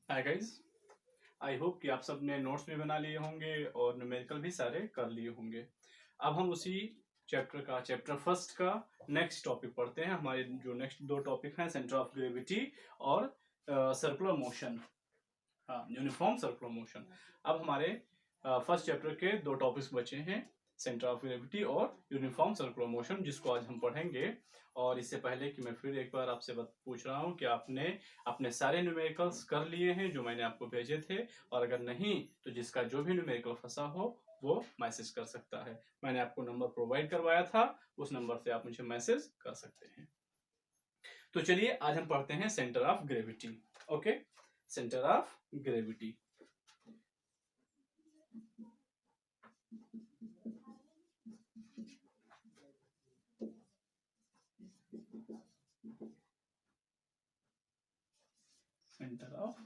Hi guys, I hope कि आप सब ने नोट्स भी बना लिए होंगे और न्यूमेरिकल भी सारे कर लिए होंगे। अब हम उसी चैप्टर फर्स्ट का नेक्स्ट टॉपिक पढ़ते हैं। हमारे जो नेक्स्ट दो टॉपिक हैं सेंटर ऑफ ग्रेविटी और सर्कुलर मोशन, हाँ यूनिफॉर्म सर्कुलर मोशन। अब हमारे फर्स्ट चैप्टर के दो टॉपिक्स बचे हैं, सेंटर ऑफ ग्रेविटी और यूनिफॉर्म सर्कुलर मोशन, जिसको आज हम पढ़ेंगे। और इससे पहले कि मैं फिर एक बार आपसे पूछ रहा हूँ कि आपने अपने सारे न्यूमेरिकल्स कर लिए हैं जो मैंने आपको भेजे थे, और अगर नहीं तो जिसका जो भी न्यूमेरिकल फंसा हो वो मैसेज कर सकता है। मैंने आपको नंबर प्रोवाइड करवाया था, उस नंबर से आप मुझे मैसेज कर सकते हैं। तो चलिए आज हम पढ़ते हैं centre of gravity. Okay, centre of gravity. Centre of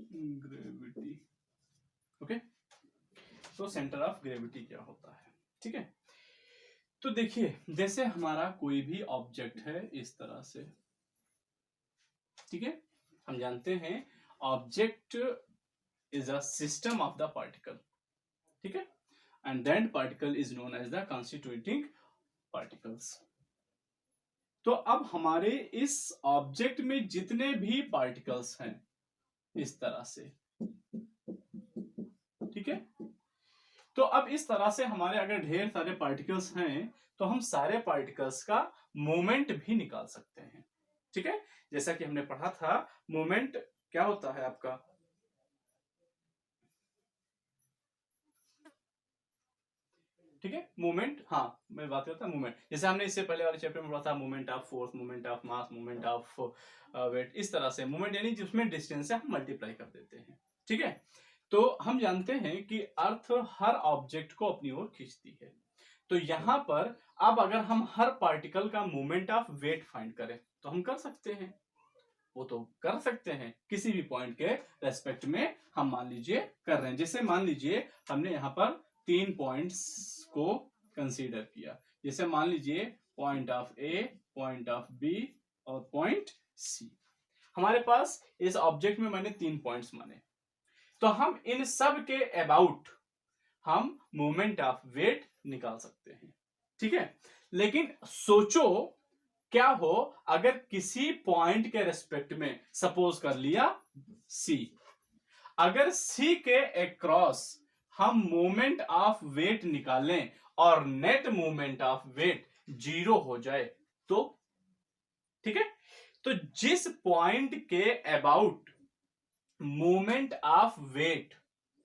gravity. Okay, तो सेंटर ऑफ ग्रेविटी क्या होता है? ठीक है, तो देखिए जैसे हमारा कोई भी ऑब्जेक्ट है इस तरह से, ठीक है, हम जानते हैं object is a system of the particle, ठीक है, and that particle is known as the constituting particles. तो अब हमारे इस ऑब्जेक्ट में जितने भी पार्टिकल्स हैं इस तरह से, ठीक है, तो अब इस तरह से हमारे अगर ढेर सारे पार्टिकल्स हैं तो हम सारे पार्टिकल्स का मोमेंट भी निकाल सकते हैं। ठीक है, जैसा कि हमने पढ़ा था मोमेंट क्या होता है आपका, ठीक है, मोमेंट, हाँ मैं बात करता हूँ मोमेंट, जैसे हमने इससे पहले वाले चैप्टर में पढ़ा था moment of force, moment of mass, moment of weight. इस तरह से मोमेंट यानी जिसमें डिस्टेंस से हम मल्टीप्लाई कर देते हैं। ठीक है, तो हम जानते हैं कि अर्थ हर ऑब्जेक्ट को अपनी ओर खींचती है। तो यहां पर अब अगर हम हर पार्टिकल का मोमेंट ऑफ वेट फाइंड करें तो हम कर सकते हैं, वो तो कर सकते हैं किसी भी पॉइंट के रेस्पेक्ट में। हम मान लीजिए कर रहे हैं, जैसे मान लीजिए हमने यहाँ पर 3 पॉइंट्स को कंसीडर किया, जैसे मान लीजिए point of A, point of B और पॉइंट सी। हमारे पास इस ऑब्जेक्ट में मैंने 3 पॉइंट्स माने, तो हम इन सब के अबाउट हम मोमेंट ऑफ वेट निकाल सकते हैं। ठीक है, लेकिन सोचो क्या हो अगर किसी पॉइंट के रेस्पेक्ट में, सपोज कर लिया सी, अगर सी के अक्रॉस हम मोमेंट ऑफ वेट निकालें और नेट मोमेंट ऑफ वेट 0 हो जाए तो, ठीक है, तो जिस पॉइंट के अबाउट मोमेंट ऑफ वेट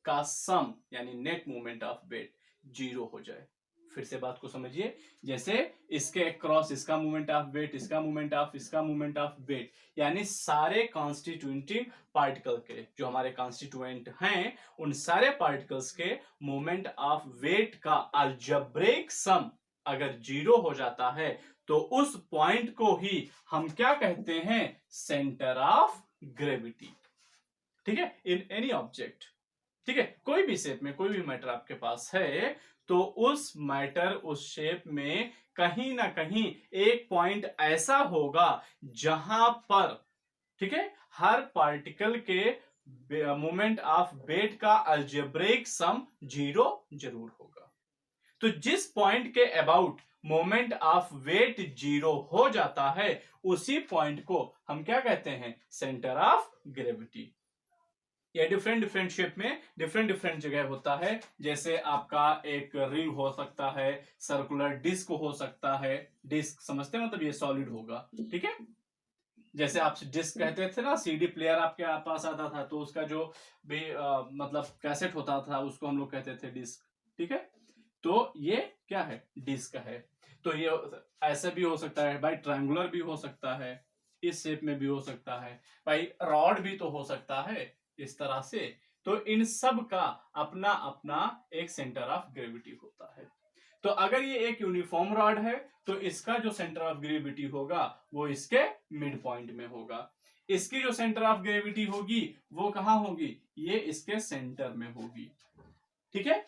का सम यानी नेट मोमेंट ऑफ वेट 0 हो जाए, फिर से बात को समझिए, जैसे इसके क्रॉस इसका मोमेंट ऑफ वेट, इसका मोमेंट ऑफ, इसका मोमेंट ऑफ वेट, यानी सारे कॉन्स्टिट्यूटिंग पार्टिकल के जो हमारे कॉन्स्टिट्यूएंट हैं उन सारे पार्टिकल्स के मोमेंट ऑफ वेट का अलजेब्रिक सम अगर 0 हो जाता है तो उस पॉइंट को ही हम क्या कहते हैं, सेंटर ऑफ ग्रेविटी। ठीक है, इन एनी ऑब्जेक्ट, ठीक है, कोई भी शेप में कोई भी मैटर आपके पास है तो उस मैटर उस शेप में कहीं ना कहीं एक पॉइंट ऐसा होगा जहां पर, ठीक है, हर पार्टिकल के मोमेंट ऑफ वेट का अलजेब्रिक सम 0 जरूर होगा। तो जिस पॉइंट के अबाउट मोमेंट ऑफ वेट 0 हो जाता है उसी पॉइंट को हम क्या कहते हैं, सेंटर ऑफ ग्रेविटी। या डिफरेंट डिफरेंट शेप में डिफरेंट डिफरेंट जगह होता है, जैसे आपका एक रिंग हो सकता है, सर्कुलर डिस्क हो सकता है, डिस्क समझते हैं मतलब ये सॉलिड होगा, ठीक है, जैसे आप डिस्क कहते थे ना, सीडी प्लेयर आपके पास आता था तो उसका जो भी मतलब कैसेट होता था उसको हम लोग कहते थे डिस्क, ठीक है, तो ये क्या है, डिस्क है। तो ये ऐसे भी हो सकता है भाई, ट्रायंगुलर भी हो सकता है, इस शेप में भी हो सकता है भाई, रॉड भी तो हो सकता है इस तरह से। तो इन सब का अपना अपना एक सेंटर ऑफ ग्रेविटी होता है। तो अगर ये एक यूनिफॉर्म रॉड है तो इसका जो सेंटर ऑफ ग्रेविटी होगा वो इसके मिड पॉइंट में होगा, इसकी जो सेंटर ऑफ ग्रेविटी होगी वो कहां होगी, ये इसके सेंटर में होगी। ठीक है,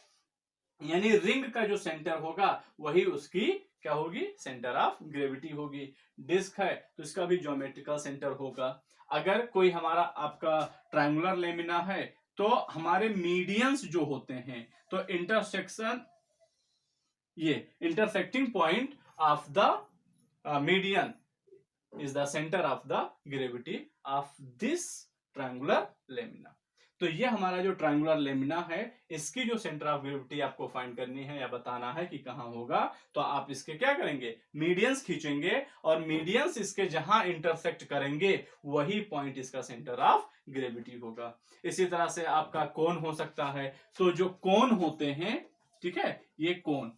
यानी रिंग का जो सेंटर होगा वही उसकी क्या होगी, सेंटर ऑफ ग्रेविटी होगी। डिस्क है तो इसका भी ज्योमेट्रिकल सेंटर होगा। अगर कोई हमारा आपका ट्रायंगुलर लेमिना है तो हमारे मीडियंस जो होते हैं, तो इंटरसेक्शन, ये intersecting point of the median is the center of the gravity of this triangular lamina। तो ये हमारा जो ट्रायंगुलर लेमिना है, इसकी जो सेंटर ऑफ ग्रेविटी आपको फाइंड करनी है या बताना है कि कहां होगा, तो आप इसके क्या करेंगे, मीडियंस खींचेंगे और मीडियंस इसके जहां इंटरसेक्ट करेंगे वही पॉइंट इसका सेंटर ऑफ ग्रेविटी होगा। इसी तरह से आपका कोन हो सकता है, तो जो कोन होते हैं, ठीक है, ये कोन,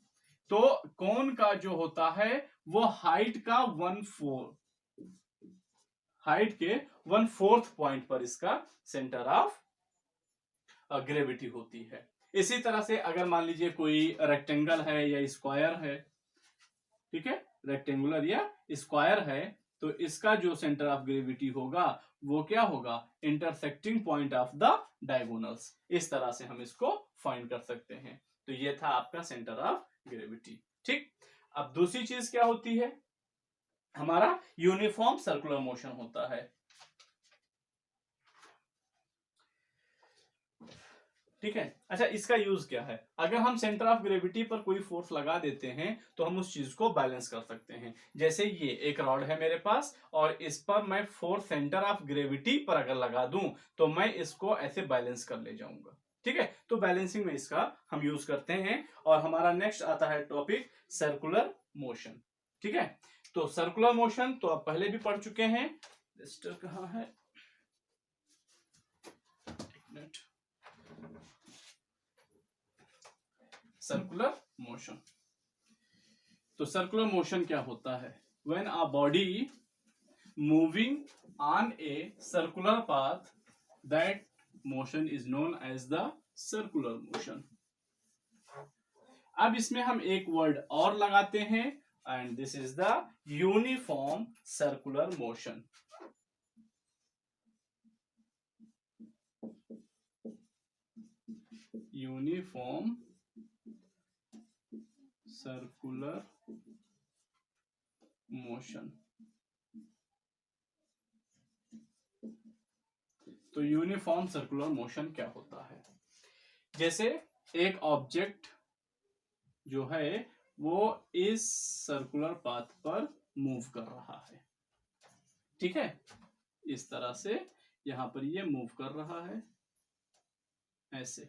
तो कोन का जो होता है वो हाइट का 1/4, हाइट के 1/4 पॉइंट पर इसका सेंटर ऑफ ग्रेविटी होती है। इसी तरह से अगर मान लीजिए कोई रेक्टेंगल है या स्क्वायर है, ठीक है, रेक्टेंगुलर या स्क्वायर है, तो इसका जो सेंटर ऑफ ग्रेविटी होगा वो क्या होगा, intersecting point of the diagonals. इस तरह से हम इसको फाइंड कर सकते हैं। तो ये था आपका सेंटर ऑफ ग्रेविटी। ठीक, अब दूसरी चीज क्या होती है, हमारा यूनिफॉर्म सर्कुलर मोशन होता है। ठीक है, अच्छा, इसका यूज क्या है, अगर हम सेंटर ऑफ ग्रेविटी पर कोई फोर्स लगा देते हैं तो हम उस चीज को बैलेंस कर सकते हैं। जैसे ये एक रॉड है मेरे पास और इस पर मैं फोर्स सेंटर ऑफ ग्रेविटी पर अगर लगा दूं तो मैं इसको ऐसे बैलेंस कर ले जाऊंगा। ठीक है, तो बैलेंसिंग में इसका हम यूज करते हैं। और हमारा नेक्स्ट आता है टॉपिक सर्कुलर मोशन। ठीक है, तो सर्कुलर मोशन तो आप पहले भी पढ़ चुके हैं। रजिस्टर कहां है, एक मिनट। सर्कुलर मोशन, तो सर्कुलर मोशन क्या होता है, when a body moving on a circular path, that motion is known as the circular motion. अब इसमें हम एक वर्ड और लगाते हैं, and this is the uniform circular motion. Uniform circular motion. तो यूनिफॉर्म सर्कुलर मोशन क्या होता है, जैसे एक ऑब्जेक्ट जो है वो इस सर्कुलर पाथ पर मूव कर रहा है। ठीक है, इस तरह से यहां पर ये मूव कर रहा है ऐसे,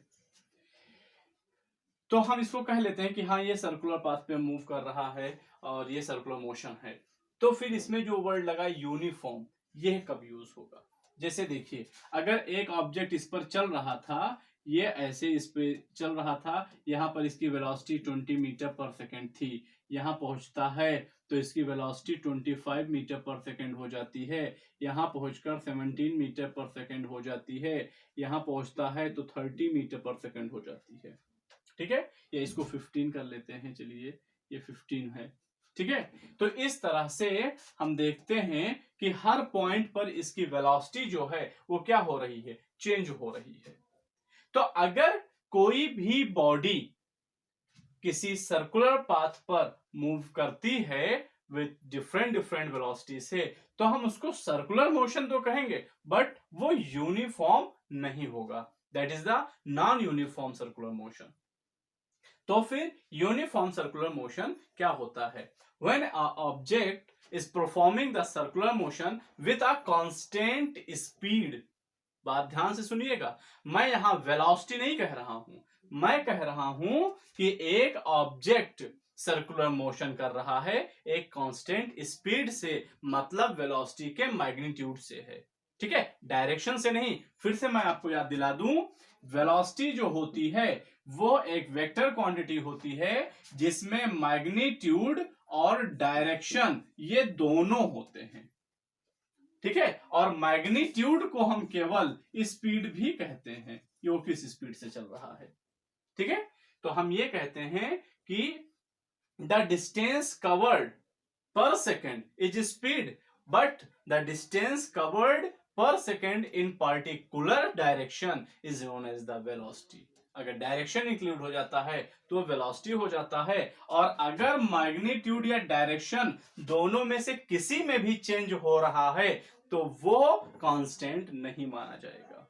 तो हम इसको कह लेते हैं कि हाँ ये सर्कुलर पाथ पे मूव कर रहा है और ये सर्कुलर मोशन है। तो फिर इसमें जो वर्ड लगा यूनिफॉर्म, ये कब यूज होगा, जैसे देखिए अगर एक ऑब्जेक्ट इस पर चल रहा था, ये ऐसे इस पे चल रहा था, यहाँ पर इसकी वेलोसिटी 20 मीटर पर सेकेंड थी, यहाँ पहुंचता है तो इसकी वेलोसिटी 25 मीटर पर सेकेंड हो जाती है, यहाँ पहुंचकर 17 मीटर पर सेकेंड हो जाती है, यहाँ पहुंचता है तो 30 मीटर पर सेकेंड हो जाती है। ठीक है, या इसको 15 कर लेते हैं, चलिए ये 15 है। ठीक है, तो इस तरह से हम देखते हैं कि हर पॉइंट पर इसकी वेलोसिटी जो है वो क्या हो रही है, चेंज हो रही है। तो अगर कोई भी बॉडी किसी सर्कुलर पाथ पर मूव करती है विथ डिफरेंट डिफरेंट वेलोसिटी से, तो हम उसको सर्कुलर मोशन तो कहेंगे, बट वो यूनिफॉर्म नहीं होगा, that is the non uniform circular motion. तो फिर यूनिफॉर्म सर्कुलर मोशन क्या होता है, when a object is performing the circular motion with a constant speed. बात ध्यान से सुनिएगा, मैं यहां वेलोसिटी नहीं कह रहा हूं, मैं कह रहा हूं कि एक ऑब्जेक्ट सर्कुलर मोशन कर रहा है एक कांस्टेंट स्पीड से, मतलब वेलोसिटी के मैग्नीट्यूड से है। ठीक है, डायरेक्शन से नहीं। फिर से मैं आपको याद दिला दूं, वेलोसिटी जो होती है वो एक वेक्टर क्वांटिटी होती है जिसमें मैग्नीट्यूड और डायरेक्शन ये दोनों होते हैं। ठीक है, और मैग्नीट्यूड को हम केवल स्पीड भी कहते हैं कि वो किस स्पीड से चल रहा है। ठीक है, तो हम ये कहते हैं कि द डिस्टेंस कवर्ड पर second is speed, but the distance covered per second in particular direction is known as the velocity। अगर डायरेक्शन इंक्लूड हो जाता है तो वेलोसिटी हो जाता है, और अगर मैग्नीट्यूड या डायरेक्शन दोनों में से किसी में भी चेंज हो रहा है तो वो कांस्टेंट नहीं माना जाएगा।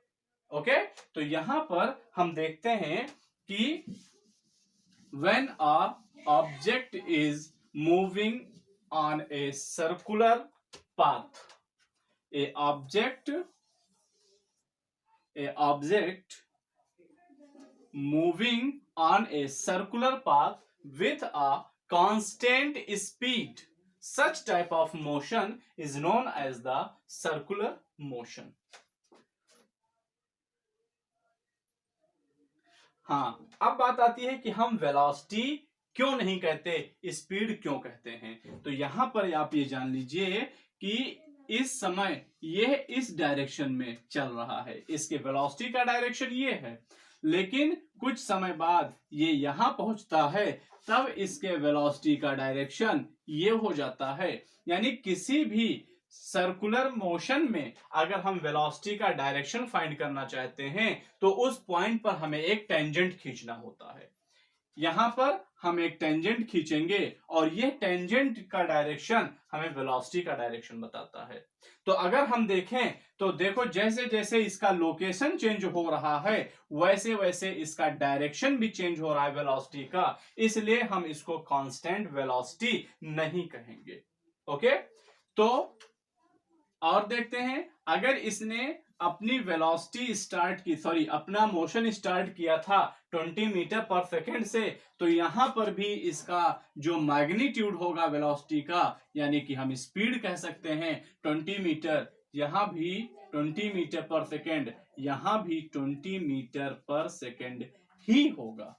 ओके, तो यहां पर हम देखते हैं कि when a object is moving on a circular path, a object moving on a circular path with a constant speed, such type of motion is known as the circular motion. हाँ, अब बात आती है कि हम वेलोसिटी क्यों नहीं कहते, स्पीड क्यों कहते हैं। तो यहां पर आप ये जान लीजिए कि इस समय यह इस डायरेक्शन में चल रहा है, इसके वेलोसिटी का डायरेक्शन ये है, लेकिन कुछ समय बाद ये यहां पहुंचता है तब इसके वेलोसिटी का डायरेक्शन ये हो जाता है। यानी किसी भी सर्कुलर मोशन में अगर हम वेलोसिटी का डायरेक्शन फाइंड करना चाहते हैं तो उस पॉइंट पर हमें एक टेंजेंट खींचना होता है। यहां पर हम एक टेंजेंट खींचेंगे और यह टेंजेंट का डायरेक्शन हमें वेलोसिटी का डायरेक्शन बताता है। तो अगर हम देखें तो देखो जैसे जैसे इसका लोकेशन चेंज हो रहा है वैसे वैसे इसका डायरेक्शन भी चेंज हो रहा है वेलोसिटी का, इसलिए हम इसको कांस्टेंट वेलोसिटी नहीं कहेंगे। ओके, तो और देखते हैं अगर इसने अपनी वेलोसिटी स्टार्ट की, सॉरी अपना मोशन स्टार्ट किया था 20 मीटर पर सेकेंड से, तो यहां पर भी इसका जो मैग्नीट्यूड होगा वेलोसिटी का, यानी कि हम स्पीड कह सकते हैं 20 मीटर, यहां भी 20 मीटर पर सेकेंड, यहां भी 20 मीटर पर सेकेंड ही होगा।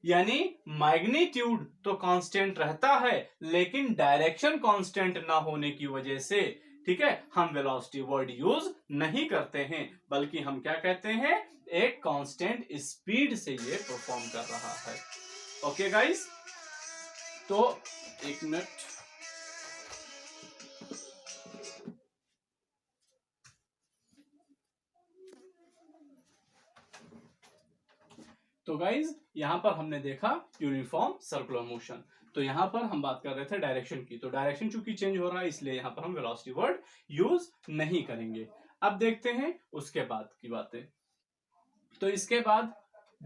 यानी मैग्नीट्यूड तो कांस्टेंट रहता है लेकिन डायरेक्शन कांस्टेंट ना होने की वजह से, ठीक है, हम वेलोसिटी वर्ड यूज नहीं करते हैं, बल्कि हम क्या कहते हैं, एक कांस्टेंट स्पीड से ये परफॉर्म कर रहा है। ओके गाइस, तो एक मिनट, तो गाइज यहां पर हमने देखा यूनिफॉर्म सर्कुलर मोशन। तो यहां पर हम बात कर रहे थे डायरेक्शन की, तो डायरेक्शन चूंकि चेंज हो रहा है इसलिए यहां पर हम वेलोसिटी वर्ड यूज नहीं करेंगे। अब देखते हैं उसके बाद की बातें। तो इसके बाद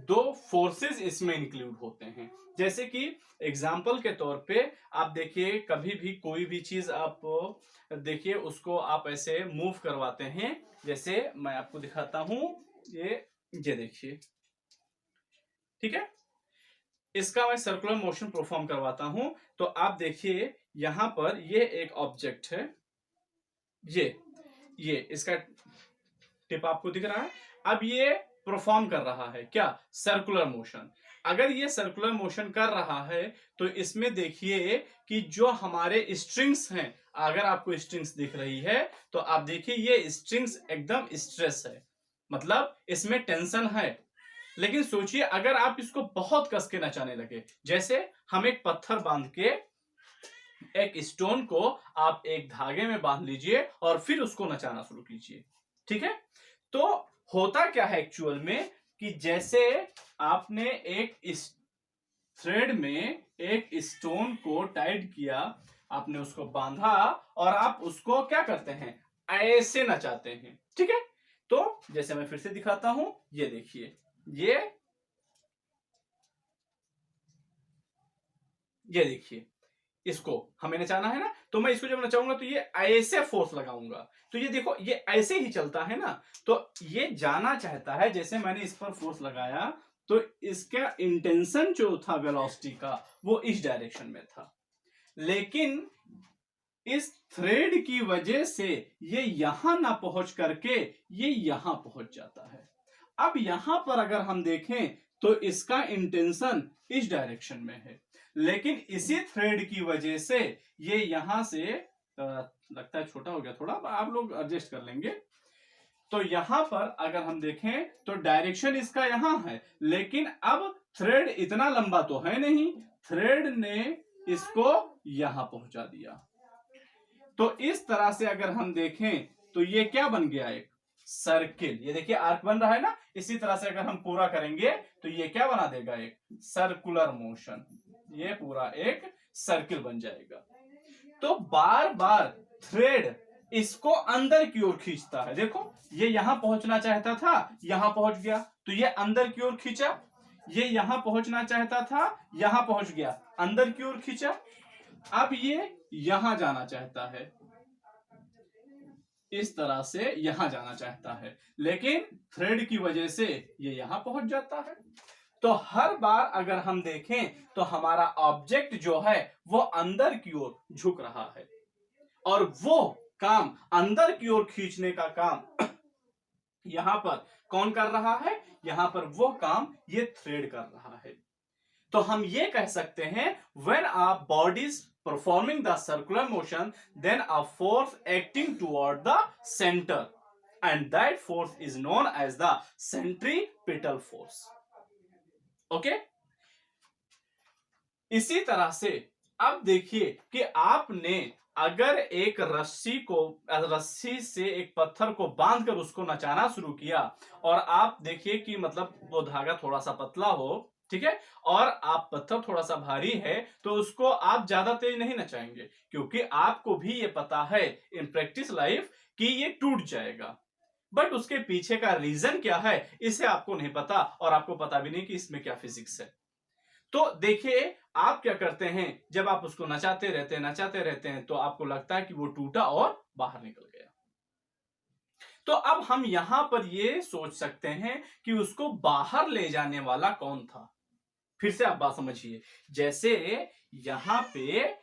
दो फोर्सेस इसमें इंक्लूड होते हैं, जैसे कि एग्जाम्पल के तौर पे आप देखिए कभी भी कोई भी चीज आप देखिए उसको आप ऐसे मूव करवाते हैं, जैसे मैं आपको दिखाता हूं, ये देखिए, ठीक है, इसका मैं सर्कुलर मोशन परफॉर्म करवाता हूं। तो आप देखिए यहां पर ये एक ऑब्जेक्ट है, ये इसका टिप आपको दिख रहा है। अब ये परफॉर्म कर रहा है क्या, सर्कुलर मोशन। अगर ये सर्कुलर मोशन कर रहा है तो इसमें देखिए कि जो हमारे स्ट्रिंग्स हैं, अगर आपको स्ट्रिंग्स दिख रही है तो आप देखिए ये स्ट्रिंग्स एकदम स्ट्रेस है, मतलब इसमें टेंशन है। लेकिन सोचिए अगर आप इसको बहुत कस के नचाने लगे, जैसे हम एक पत्थर बांध के, एक स्टोन को आप एक धागे में बांध लीजिए और फिर उसको नचाना शुरू कीजिए, ठीक है, तो होता क्या है एक्चुअल में कि जैसे आपने एक थ्रेड में एक स्टोन को टाइट किया, आपने उसको बांधा और आप उसको क्या करते हैं, ऐसे नचाते हैं, ठीक है। तो जैसे मैं फिर से दिखाता हूं, ये देखिए, ये देखिए, इसको हमें नचाना है ना, तो मैं इसको जब नचाऊंगा तो ये ऐसे फोर्स लगाऊंगा, तो ये देखो ये ऐसे ही चलता है ना, तो ये जाना चाहता है, जैसे मैंने इस पर फोर्स लगाया तो इसका इंटेंशन जो था वेलोसिटी का वो इस डायरेक्शन में था, लेकिन इस थ्रेड की वजह से ये यहां ना पहुंच करके ये यहां पहुंच जाता है। अब यहां पर अगर हम देखें तो इसका इंटेंशन इस डायरेक्शन में है, लेकिन इसी थ्रेड की वजह से ये यहां से लगता है छोटा हो गया थोड़ा, आप लोग एडजस्ट कर लेंगे। तो यहां पर अगर हम देखें तो डायरेक्शन इसका यहां है, लेकिन अब थ्रेड इतना लंबा तो है नहीं, थ्रेड ने इसको यहां पहुंचा दिया। तो इस तरह से अगर हम देखें तो ये क्या बन गया, एक सर्किल। ये देखिए आर्क बन रहा है ना, इसी तरह से अगर हम पूरा करेंगे तो ये क्या बना देगा, एक सर्कुलर मोशन, ये पूरा एक सर्किल बन जाएगा। तो बार बार थ्रेड इसको अंदर की ओर खींचता है। देखो ये यहां पहुंचना चाहता था, यहां पहुंच गया, तो ये अंदर की ओर खींचा। ये यहां पहुंचना चाहता था, यहां पहुंच गया, अंदर की ओर खींचा। अब ये यहां जाना चाहता है, इस तरह से यहां जाना चाहता है, लेकिन थ्रेड की वजह से ये यहां पहुंच जाता है। तो हर बार अगर हम देखें तो हमारा ऑब्जेक्ट जो है वो अंदर की ओर झुक रहा है, और वो काम अंदर की ओर खींचने का काम यहां पर कौन कर रहा है, यहां पर वो काम ये थ्रेड कर रहा है। तो हम ये कह सकते हैं when a body is performing the circular motion, then a force acting toward the center, and that force is known as the centripetal force. Okay इसी तरह से अब देखिए कि आपने अगर एक रस्सी से एक पत्थर को बांधकर उसको नचाना शुरू किया, और आप देखिए कि मतलब वो धागा थोड़ा सा पतला हो, ठीक है, और आप पत्थर थोड़ा सा भारी है, तो उसको आप ज्यादा तेज नहीं नचाएंगे, क्योंकि आपको भी ये पता है इन प्रैक्टिस लाइफ कि ये टूट जाएगा। बट उसके पीछे का रीजन क्या है इसे आपको नहीं पता, और आपको पता भी नहीं कि इसमें क्या फिजिक्स है। तो देखिए आप क्या करते हैं, जब आप उसको नचाते रहते हैं तो आपको लगता है कि वो टूटा और बाहर निकल गया। तो अब हम यहां पर ये सोच सकते हैं कि उसको बाहर ले जाने वाला कौन था। फिर से आप बात समझिए, जैसे यहां पे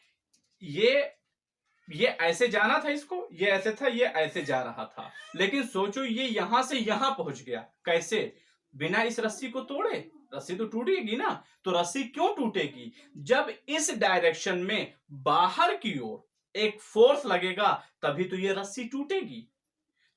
ये ऐसे जाना था, इसको ये ऐसे था, ये ऐसे जा रहा था, लेकिन सोचो ये यहां से यहां पहुंच गया, कैसे, बिना इस रस्सी को तोड़े। रस्सी तो टूटेगी ना, तो रस्सी क्यों टूटेगी, जब इस डायरेक्शन में बाहर की ओर एक फोर्स लगेगा तभी तो ये रस्सी टूटेगी।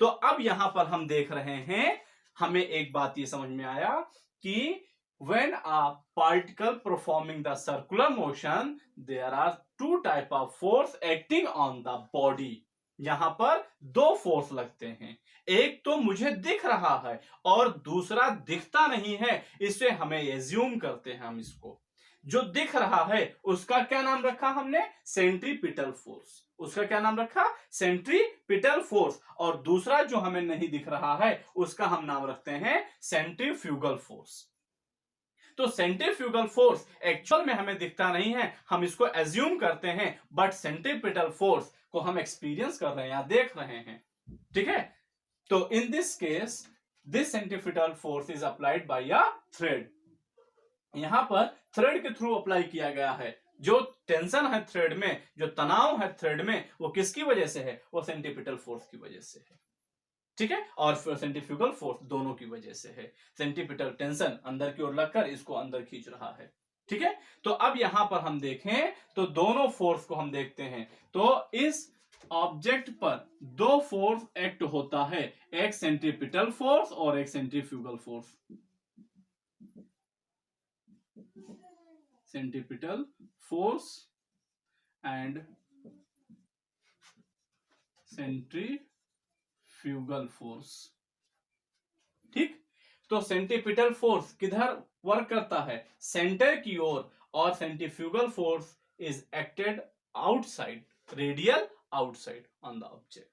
तो अब यहां पर हम देख रहे हैं, हमें एक बात ये समझ में आया कि when a particle performing the circular motion, there are two type of force acting on the body. यहां पर दो फोर्स लगते हैं, एक तो मुझे दिख रहा है और दूसरा दिखता नहीं है, इसे हमें एज्यूम करते हैं हम इसको। जो दिख रहा है उसका क्या नाम रखा हमने, सेंट्रीपिटल फोर्स। उसका क्या नाम रखा, सेंट्रीपिटल फोर्स। और दूसरा जो हमें नहीं दिख रहा है उसका हम नाम रखते हैं सेंट्रीफ्यूगल फोर्स। तो सेंट्रीफ्यूगल फोर्स एक्चुअल में हमें दिखता नहीं है, हम इसको एज्यूम करते हैं, बट सेंट्रीपिटल फोर्स को हम एक्सपीरियंस कर रहे हैं या देख रहे हैं, ठीक है। तो in this case this centripetal force is applied by a thread. यहां पर थ्रेड के थ्रू अप्लाई किया गया है। जो टेंशन है थ्रेड में, जो तनाव है थ्रेड में, वो किसकी वजह से है, वो सेंट्रीपिटल फोर्स की वजह से है, ठीक है, और सेंट्रीफ्यूगल फोर्स दोनों की वजह से है। सेंट्रीपिटल टेंशन अंदर की ओर लगकर इसको अंदर खींच रहा है, ठीक है। तो अब यहां पर हम देखें तो दोनों फोर्स को हम देखते हैं, तो इस ऑब्जेक्ट पर दो फोर्स एक्ट होता है, एक सेंट्रीपिटल फोर्स और एक centrifugal force. Centripetal force and centrifugal force, ठीक। तो सेंट्रीपिटल फोर्स किधर वर्क करता है, सेंटर की ओर, और centrifugal force is acted outside, radial outside on the object.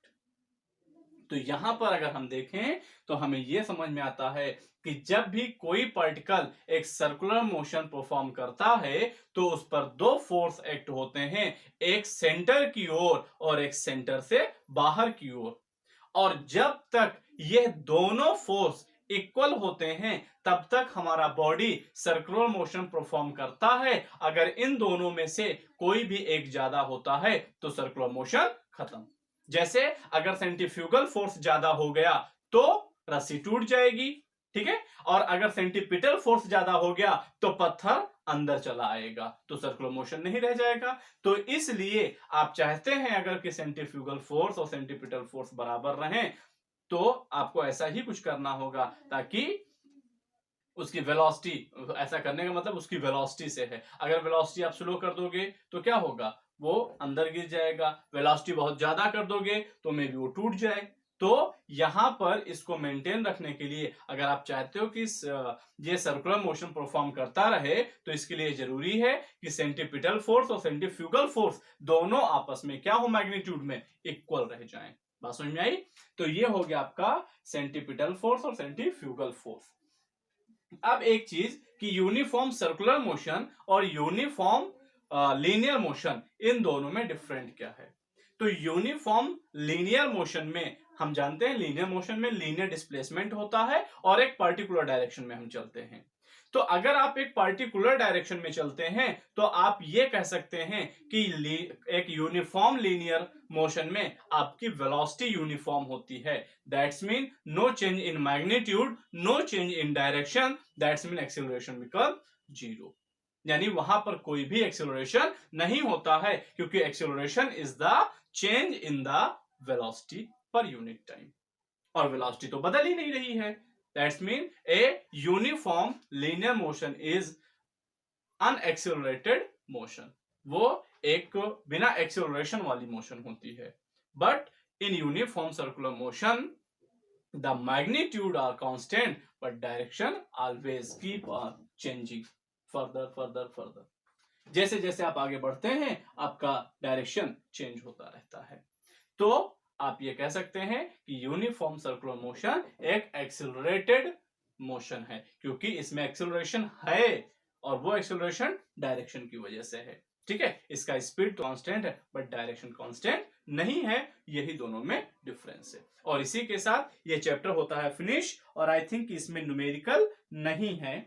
तो यहां पर अगर हम देखें तो हमें यह समझ में आता है कि जब भी कोई पार्टिकल एक सर्कुलर मोशन परफॉर्म करता है तो उस पर दो फोर्स एक्ट होते हैं, एक सेंटर की ओर और एक सेंटर से बाहर की ओर। और जब तक यह दोनों फोर्स इक्वल होते हैं तब तक हमारा बॉडी सर्कुलर मोशन परफॉर्म करता है। अगर इन दोनों में से कोई भी एक ज्यादा होता है तो सर्कुलर मोशन खत्म। जैसे अगर सेंट्रीफ्यूगल फोर्स ज्यादा हो गया तो रस्सी टूट जाएगी, ठीक है, और अगर सेंट्रीपिटल फोर्स ज्यादा हो गया तो पत्थर अंदर चला आएगा, तो सर्कुलर मोशन नहीं रह जाएगा। तो इसलिए आप चाहते हैं अगर कि सेंट्रीफ्यूगल फोर्स और सेंट्रीपिटल फोर्स बराबर रहें तो आपको ऐसा ही कुछ करना होगा ताकि उसकी वेलोसिटी, ऐसा करने का मतलब उसकी वेलोसिटी से है। अगर वेलोसिटी आप स्लो कर दोगे तो क्या होगा, वो अंदर गिर जाएगा। वेलोसिटी बहुत ज्यादा कर दोगे तो मे बी वो टूट जाए। तो यहां पर इसको मेंटेन रखने के लिए अगर आप चाहते हो कि ये सर्कुलर मोशन परफॉर्म करता रहे तो इसके लिए जरूरी है कि सेंट्रीपिटल फोर्स और सेंट्रीफ्यूगल फोर्स दोनों आपस में क्या हो, मैग्नीट्यूड में इक्वल रह जाएं। बात समझ में आई? तो ये हो गया आपका सेंट्रीपिटल फोर्स और सेंट्रीफ्यूगल फोर्स। अब एक चीज कि यूनिफॉर्म सर्कुलर मोशन और यूनिफॉर्म लीनियर मोशन, इन दोनों में डिफरेंट क्या है? तो यूनिफॉर्म लीनियर मोशन में हम जानते हैं लीनियर मोशन में लीनियर डिस्प्लेसमेंट होता है और एक पर्टिकुलर डायरेक्शन में हम चलते हैं। तो अगर आप एक पर्टिकुलर डायरेक्शन में चलते हैं तो आप ये कह सकते हैं कि एक यूनिफॉर्म लीनियर मोशन में आपकी वेलोसिटी यूनिफॉर्म होती है। That's mean no change in magnitude, no change in direction, that's mean acceleration become zero. यानी वहां पर कोई भी एक्सेलरेशन नहीं होता है क्योंकि acceleration is the change in the velocity per unit time, और वेलोसिटी तो बदल ही नहीं रही है। That's mean a uniform linear motion is unaccelerated motion, वो एक बिना एक्सेलरेशन वाली मोशन होती है। But in uniform circular motion the magnitude are constant but direction always keep on changing further further further. जैसे जैसे आप आगे बढ़ते हैं आपका डायरेक्शन चेंज होता रहता है। तो आप ये कह सकते हैं कि यूनिफॉर्म सर्कुलर मोशन एक एक्सेलरेटेड मोशन है क्योंकि इसमें एक्सेलरेशन है और वो एक्सेलरेशन डायरेक्शन की वजह से है। ठीक है, इसका स्पीड तो कांस्टेंट है बट डायरेक्शन कांस्टेंट नहीं है, यही दोनों में डिफरेंस है। और इसी के साथ ये चैप्टर होता है फिनिश, और आई थिंक इसमें न्यूमेरिकल नहीं है।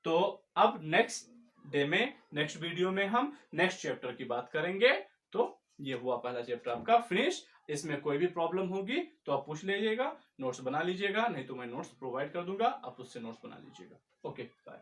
तो अब नेक्स्ट डे में, नेक्स्ट वीडियो में हम नेक्स्ट चैप्टर की बात करेंगे। तो ये हुआ पहला चैप्टर आपका फिनिश। इसमें कोई भी प्रॉब्लम होगी तो आप पूछ लीजिएगा, नोट्स बना लीजिएगा, नहीं तो मैं नोट्स प्रोवाइड कर दूंगा, आप उससे नोट्स बना लीजिएगा। Okay, bye.